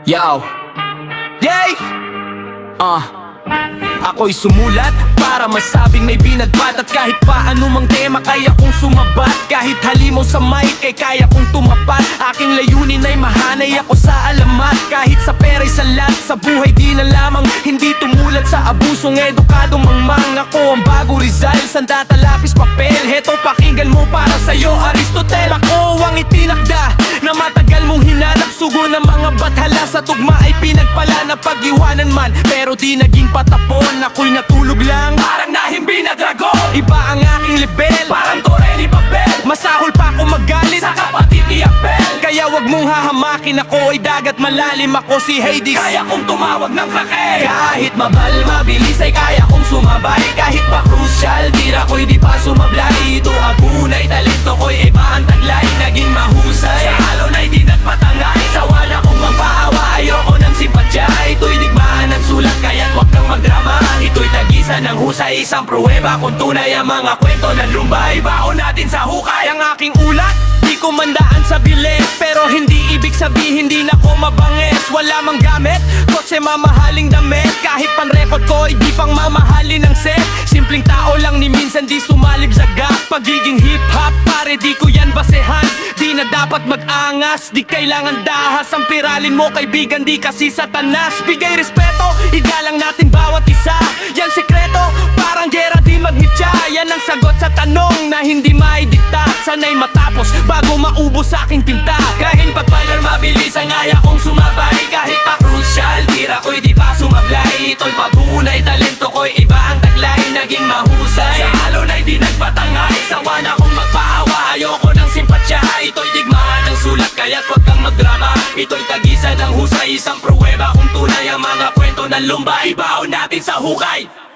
Yo, yay! Ako'y sumulat para masabing may binatbat. At kahit pa anumang tema kaya kong sumabat. Kahit halimaw sa mic ay kaya kong tumapat. Aking layunin ay mahanay ako sa alamat. Kahit sa pera'y salat, sa buhay di na lamang. Hindi tumulat sa abusong edukadong mangmang. Ako ang bago Rizal, sandata lapis papel. Hetong pakinggan mo para sa'yo Aristotel. Ako ang itinakda na matagal mong hinanap. Sugo ng mga bathala sa tugma ay pinagpala na pag-iwanan man. Pero di naging patapon, ako'y natulog lang parang nahimbi na dragon. Iba ang aking level, parang Torre ni Babel. Masahol pa ako magalit sa kapatid ni Abel. Kaya wag mong hahamakin, ako ay dagat malalim. Ako si Hades, kaya kong tumawag ng Kraken. Kahit mabal, mabilis ay kaya kong sumabay. Kahit pa crucial, tira ko'y di pa sumablay. Ito agunay, talento ko'y iba ang taglay. Naging mahusay, sa alon ay di nagpatangay. Sawa na kong magpaawa, ayoko ng simpatya. Ito'y digmaan ng sulat, kaya't wag kang magdrama. Ito'y tagisan ng husay, isang pruweba. Kung tunay ang mga kwento ng lumbay, baon natin sa hukay. Ang aking ulat, di ko mandaan sa bilis. Pero hindi ibig sabihin di na ko mabanges. Wala mang gamit, kotse mamahaling damit. Kahit pan-record ko, di pang mamahalin ng set. Simpleng tao lang ni minsan di sumalib sa gap. Pagiging hip-hop, pare di ko yan basehan. Di na dapat mag-angas, di kailangan dahas. Ang piralin mo kaibigan, di kasi satanas. Bigay respeto, igalang natin bawat isa. Yan sekreto, parang gera di magmitya. Yan ang sagot sa tanong na hindi maidikta. Sana'y matapos bago maubos sa aking tinta. Kahit pagpalar mabilis ang kaya kong sumabay. Kahit pa crucial, tira ko'y di pa sumablay. Ito'y patunay, talento ko'y iba ang taglay. Naging mahusay, sa alon ay di nagpatangay. Sawa na kong magpaawa, ayoko ng simpatya. Ito'y digmaan ng sulat, kaya't wag kang magdrama. Ito'y tagisan ng husay, isang pruweba. Kung tunay ang mga kwento ng lumbay, baon natin sa hukay.